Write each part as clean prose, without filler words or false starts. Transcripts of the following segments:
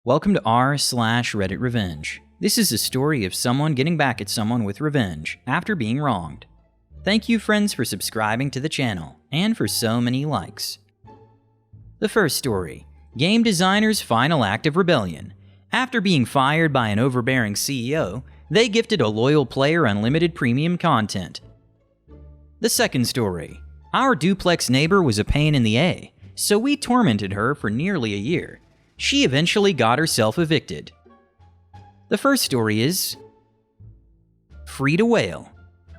Welcome to r/RedditRevenge. This is a story of someone getting back at someone with revenge after being wronged. Thank you friends for subscribing to the channel, and for so many likes. The first story, game designer's final act of rebellion. After being fired by an overbearing CEO, they gifted a loyal player unlimited premium content. The second story, our duplex neighbor was a pain in the A, so we tormented her for nearly a year. She eventually got herself evicted. The first story is Free to Whale.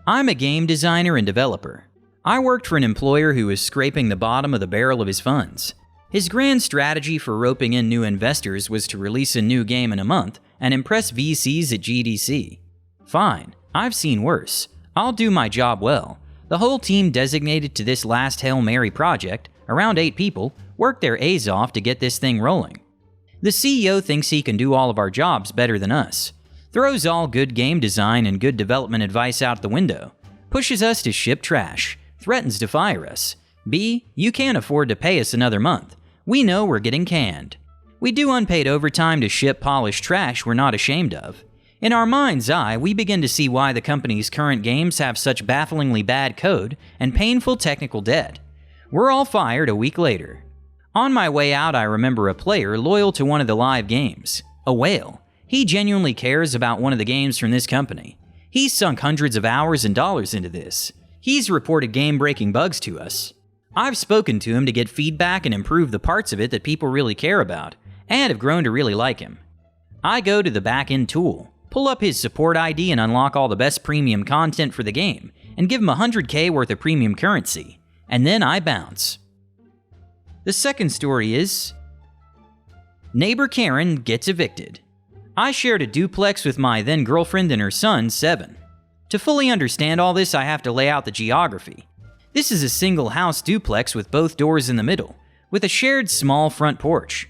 I'm a game designer and developer. I worked for an employer who was scraping the bottom of the barrel of his funds. His grand strategy for roping in new investors was to release a new game in a month and impress VCs at GDC. Fine, I've seen worse. I'll do my job well. The whole team designated to this last Hail Mary project, around 8 people, worked their A's off to get this thing rolling. The CEO thinks he can do all of our jobs better than us, throws all good game design and good development advice out the window, pushes us to ship trash, threatens to fire us. B, you can't afford to pay us another month. We know we're getting canned. We do unpaid overtime to ship polished trash we're not ashamed of. In our mind's eye, we begin to see why the company's current games have such bafflingly bad code and painful technical debt. We're all fired a week later. On my way out, I remember a player loyal to one of the live games. A whale. He genuinely cares about one of the games from this company. He's sunk hundreds of hours and dollars into this. He's reported game-breaking bugs to us. I've spoken to him to get feedback and improve the parts of it that people really care about, and have grown to really like him. I go to the Backend tool, pull up his support ID and unlock all the best premium content for the game, and give him $100K worth of premium currency. And then I bounce. The second story is Neighbor Karen gets evicted. I shared a duplex with my then girlfriend and her son, 7. To fully understand all this, I have to lay out the geography. This is a single house duplex with both doors in the middle, with a shared small front porch.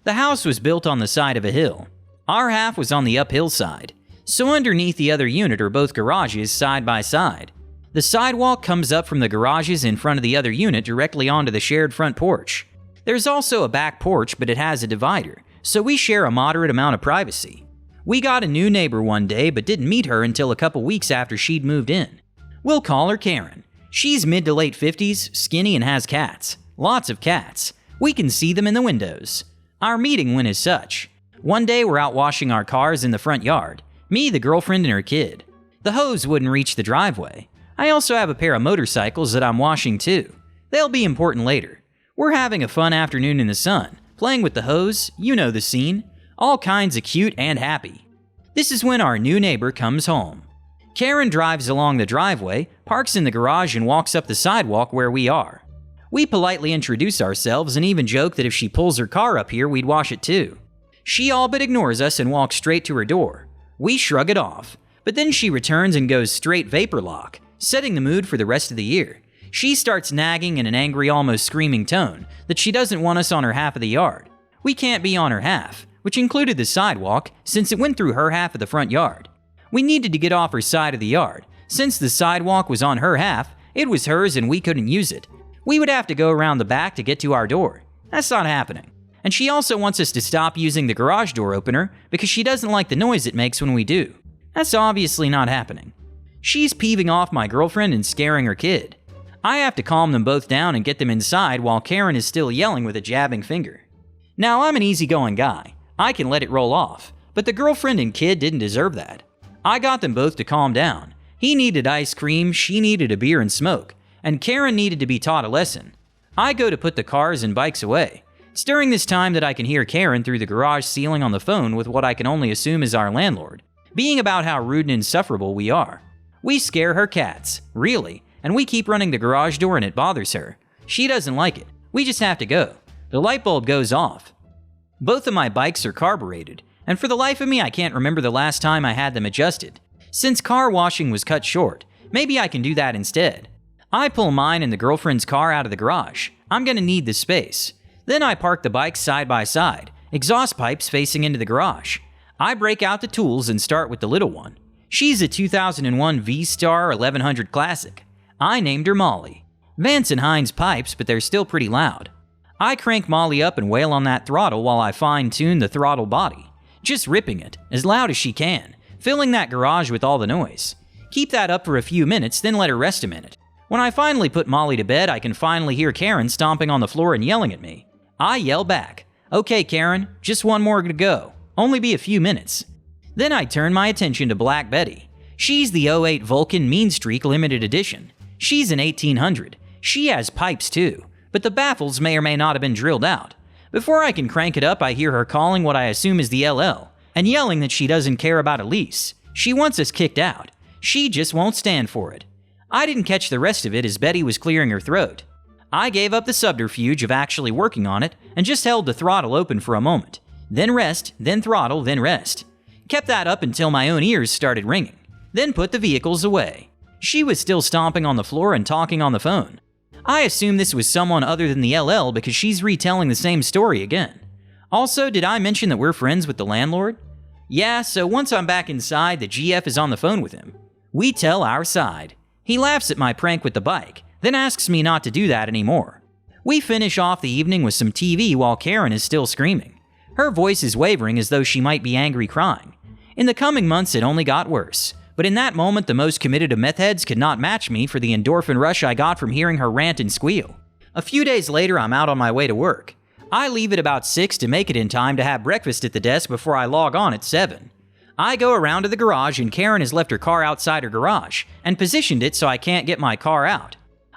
The house was built on the side of a hill. Our half was on the uphill side, so underneath the other unit are both garages side by side. The sidewalk comes up from the garages in front of the other unit directly onto the shared front porch. There's also a back porch, but it has a divider, so we share a moderate amount of privacy. We got a new neighbor one day, but didn't meet her until a couple weeks after she'd moved in. We'll call her Karen. She's mid to late 50s, skinny, and has cats. Lots of cats. We can see them in the windows. Our meeting went as such. One day we're out washing our cars in the front yard. Me, the girlfriend, and her kid. The hose wouldn't reach the driveway. I also have a pair of motorcycles that I'm washing too. They'll be important later. We're having a fun afternoon in the sun, playing with the hose, you know the scene, all kinds of cute and happy. This is when our new neighbor comes home. Karen drives along the driveway, parks in the garage and walks up the sidewalk where we are. We politely introduce ourselves and even joke that if she pulls her car up here, we'd wash it too. She all but ignores us and walks straight to her door. We shrug it off, but then she returns and goes straight vapor lock, setting the mood for the rest of the year. She starts nagging in an angry, almost screaming tone that she doesn't want us on her half of the yard. We can't be on her half, which included the sidewalk, since it went through her half of the front yard. We needed to get off her side of the yard. Since the sidewalk was on her half, it was hers and we couldn't use it. We would have to go around the back to get to our door. That's not happening. And she also wants us to stop using the garage door opener because she doesn't like the noise it makes when we do. That's obviously not happening. She's peeving off my girlfriend and scaring her kid. I have to calm them both down and get them inside while Karen is still yelling with a jabbing finger. Now, I'm an easygoing guy. I can let it roll off, but the girlfriend and kid didn't deserve that. I got them both to calm down. He needed ice cream, she needed a beer and smoke, and Karen needed to be taught a lesson. I go to put the cars and bikes away. It's during this time that I can hear Karen through the garage ceiling on the phone with what I can only assume is our landlord, being about how rude and insufferable we are. We scare her cats, really, and we keep running the garage door and it bothers her. She doesn't like it. We just have to go. The light bulb goes off. Both of my bikes are carbureted, and for the life of me I can't remember the last time I had them adjusted. Since car washing was cut short, maybe I can do that instead. I pull mine and the girlfriend's car out of the garage. I'm gonna need the space. Then I park the bikes side by side, exhaust pipes facing into the garage. I break out the tools and start with the little one. She's a 2001 V-Star 1100 Classic. I named her Molly. Vance and Hines pipes, but they're still pretty loud. I crank Molly up and wail on that throttle while I fine-tune the throttle body, just ripping it as loud as she can, filling that garage with all the noise. Keep that up for a few minutes, then let her rest a minute. When I finally put Molly to bed, I can finally hear Karen stomping on the floor and yelling at me. I yell back, "Okay, Karen, just one more to go. Only be a few minutes." Then I turn my attention to Black Betty. She's the '08 Vulcan Mean Streak Limited Edition. She's an 1800. She has pipes too, but the baffles may or may not have been drilled out. Before I can crank it up, I hear her calling what I assume is the LL, and yelling that she doesn't care about a lease. She wants us kicked out. She just won't stand for it. I didn't catch the rest of it as Betty was clearing her throat. I gave up the subterfuge of actually working on it and just held the throttle open for a moment. Then rest, then throttle, then rest. Kept that up until my own ears started ringing. Then put the vehicles away. She was still stomping on the floor and talking on the phone. I assume this was someone other than the LL because she's retelling the same story again. Also, did I mention that we're friends with the landlord? Yeah, so once I'm back inside, the GF is on the phone with him. We tell our side. He laughs at my prank with the bike, then asks me not to do that anymore. We finish off the evening with some TV while Karen is still screaming. Her voice is wavering as though she might be angry crying. In the coming months, it only got worse. But in that moment, the most committed of meth heads could not match me for the endorphin rush I got from hearing her rant and squeal. A few days later, I'm out on my way to work. I leave at about 6 to make it in time to have breakfast at the desk before I log on at 7. I go around to the garage and Karen has left her car outside her garage and positioned it so I can't get my car out.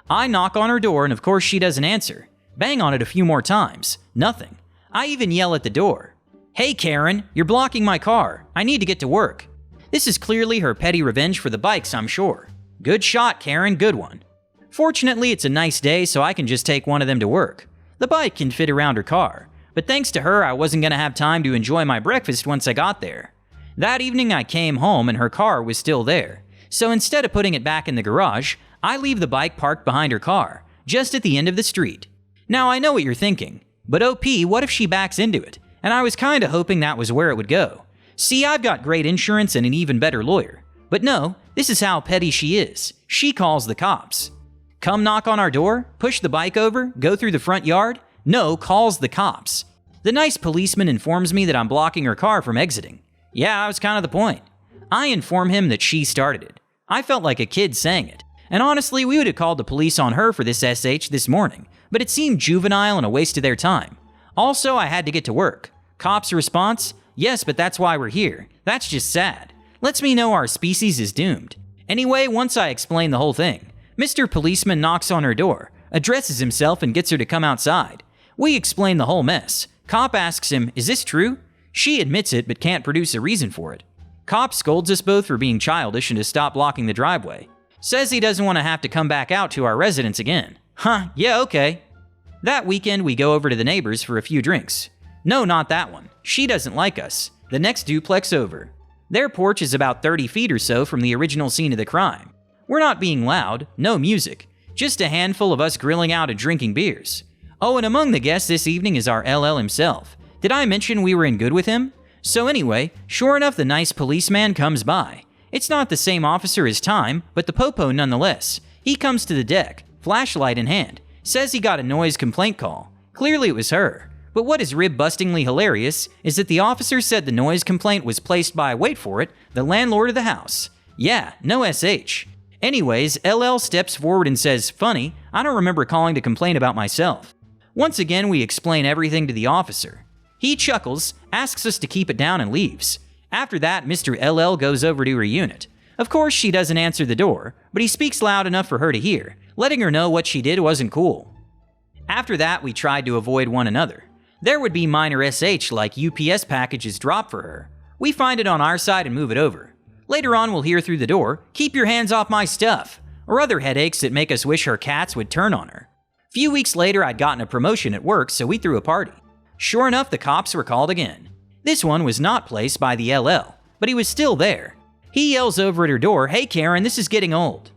I knock on her door and of course she doesn't answer. Bang on it a few more times. Nothing. I even yell at the door. "Hey Karen, you're blocking my car. I need to get to work." This is clearly her petty revenge for the bikes, I'm sure. Good shot, Karen, good one. Fortunately, it's a nice day so I can just take one of them to work. The bike can fit around her car, but thanks to her I wasn't going to have time to enjoy my breakfast once I got there. That evening I came home and her car was still there, so instead of putting it back in the garage, I leave the bike parked behind her car, just at the end of the street. Now I know what you're thinking, but OP, what if she backs into it? And I was kinda hoping that was where it would go. See, I've got great insurance and an even better lawyer. But no, this is how petty she is. She calls the cops. Come knock on our door, push the bike over, go through the front yard? No, calls the cops. The nice policeman informs me that I'm blocking her car from exiting. Yeah, that was kind of the point. I inform him that she started it. I felt like a kid saying it. And honestly, we would have called the police on her for this SH this morning, but it seemed juvenile and a waste of their time. Also, I had to get to work. Cops' response? Yes, but that's why we're here. That's just sad. Lets me know our species is doomed. Anyway, once I explain the whole thing, Mr. Policeman knocks on her door, addresses himself and gets her to come outside. We explain the whole mess. Cop asks him, "Is this true?" She admits it but can't produce a reason for it. Cop scolds us both for being childish and to stop blocking the driveway. Says he doesn't want to have to come back out to our residence again. Huh, yeah, okay. That weekend we go over to the neighbors for a few drinks. No, not that one. She doesn't like us. The next duplex over. Their porch is about 30 feet or so from the original scene of the crime. We're not being loud, no music, just a handful of us grilling out and drinking beers. Oh, and among the guests this evening is our LL himself. Did I mention we were in good with him? So anyway, sure enough, the nice policeman comes by. It's not the same officer as Time, but the popo nonetheless. He comes to the deck, flashlight in hand, says he got a noise complaint call. Clearly it was her. But what is rib-bustingly hilarious is that the officer said the noise complaint was placed by, wait for it, the landlord of the house. Yeah, no SH. Anyways, LL steps forward and says, "Funny, I don't remember calling to complain about myself." Once again, we explain everything to the officer. He chuckles, asks us to keep it down and leaves. After that, Mr. LL goes over to her unit. Of course, she doesn't answer the door, but he speaks loud enough for her to hear, letting her know what she did wasn't cool. After that, we tried to avoid one another. There would be minor SH like UPS packages dropped for her. We find it on our side and move it over. Later on, we'll hear through the door, "Keep your hands off my stuff," or other headaches that make us wish her cats would turn on her. Few weeks later, I'd gotten a promotion at work, so we threw a party. Sure enough, the cops were called again. This one was not placed by the LL, but he was still there. He yells over at her door, "Hey Karen, this is getting old."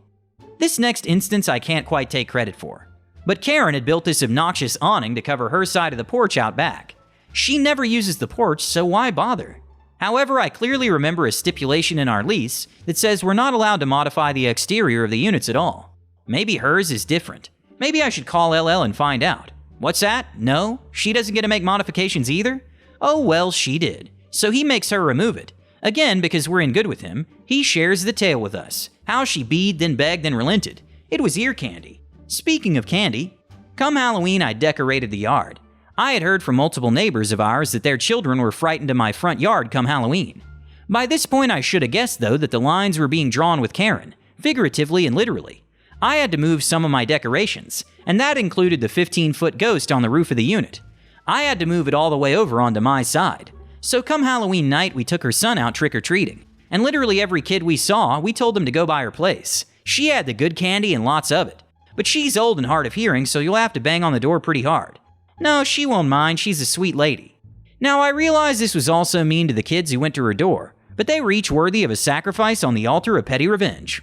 This next instance I can't quite take credit for. But Karen had built this obnoxious awning to cover her side of the porch out back. She never uses the porch, so why bother? However, I clearly remember a stipulation in our lease that says we're not allowed to modify the exterior of the units at all. Maybe hers is different. Maybe I should call LL and find out. What's that? No? She doesn't get to make modifications either? Oh well, she did. So he makes her remove it. Again, because we're in good with him, he shares the tale with us. How she begged, then begged, then relented. It was ear candy. Speaking of candy, come Halloween I decorated the yard. I had heard from multiple neighbors of ours that their children were frightened in my front yard come Halloween. By this point I should have guessed though that the lines were being drawn with Karen, figuratively and literally. I had to move some of my decorations, and that included the 15-foot ghost on the roof of the unit. I had to move it all the way over onto my side. So come Halloween night, we took her son out trick-or-treating. And literally every kid we saw, we told them to go by her place. She had the good candy and lots of it. But she's old and hard of hearing, so you'll have to bang on the door pretty hard. No, she won't mind, she's a sweet lady. Now I realize this was also mean to the kids who went to her door, but they were each worthy of a sacrifice on the altar of petty revenge.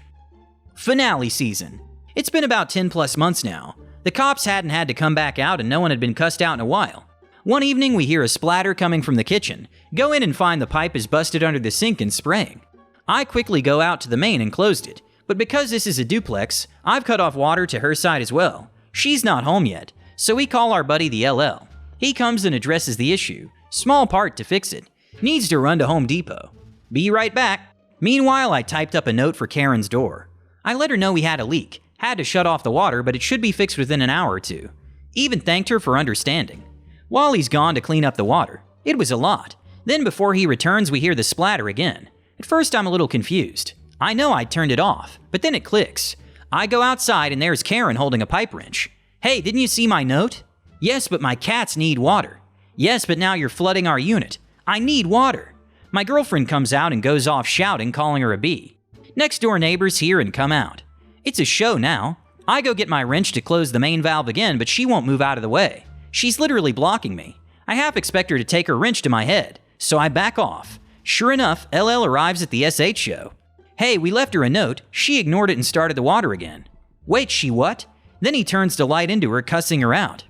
Finale season. It's been about 10 plus months now. The cops hadn't had to come back out and no one had been cussed out in a while. One evening we hear a splatter coming from the kitchen. Go in and find the pipe is busted under the sink and spraying. I quickly go out to the main and closed it, but because this is a duplex, I've cut off water to her side as well. She's not home yet, so we call our buddy the LL. He comes and addresses the issue. Small part to fix it. Needs to run to Home Depot. Be right back. Meanwhile, I typed up a note for Karen's door. I let her know we had a leak. Had to shut off the water, but it should be fixed within an hour or two. Even thanked her for understanding. While he's gone to clean up the water, it was a lot. Then before he returns, we hear the splatter again. At first, I'm a little confused. I know I turned it off, but then it clicks. I go outside and there's Karen holding a pipe wrench. Hey, didn't you see my note? Yes, but my cats need water. Yes, but now you're flooding our unit. I need water. My girlfriend comes out and goes off shouting, calling her a bee. Next door neighbors hear and come out. It's a show now. I go get my wrench to close the main valve again, but she won't move out of the way. She's literally blocking me. I half expect her to take her wrench to my head, so I back off. Sure enough, LL arrives at the SH show. Hey, we left her a note. She ignored it and started the water again. Wait, she what? Then he turns to light into her, cussing her out.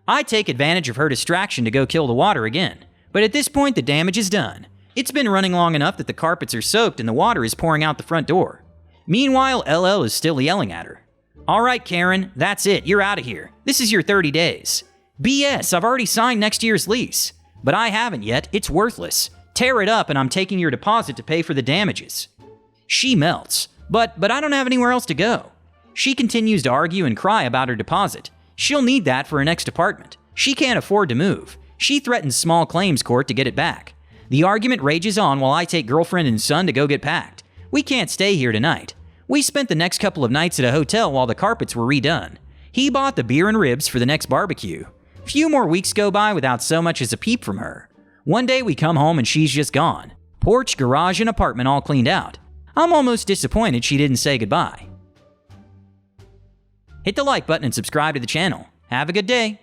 I take advantage of her distraction to go kill the water again, but at this point the damage is done. It's been running long enough that the carpets are soaked and the water is pouring out the front door. Meanwhile, LL is still yelling at her. All right, Karen, that's it. You're out of here. This is your 30 days. BS, I've already signed next year's lease. But I haven't yet. It's worthless. Tear it up and I'm taking your deposit to pay for the damages. She melts. But I don't have anywhere else to go. She continues to argue and cry about her deposit. She'll need that for her next apartment. She can't afford to move. She threatens small claims court to get it back. The argument rages on while I take girlfriend and son to go get packed. We can't stay here tonight. We spent the next couple of nights at a hotel while the carpets were redone. He bought the beer and ribs for the next barbecue. Few more weeks go by without so much as a peep from her. One day we come home and she's just gone. Porch, garage, and apartment all cleaned out. I'm almost disappointed she didn't say goodbye. Hit the like button and subscribe to the channel. Have a good day.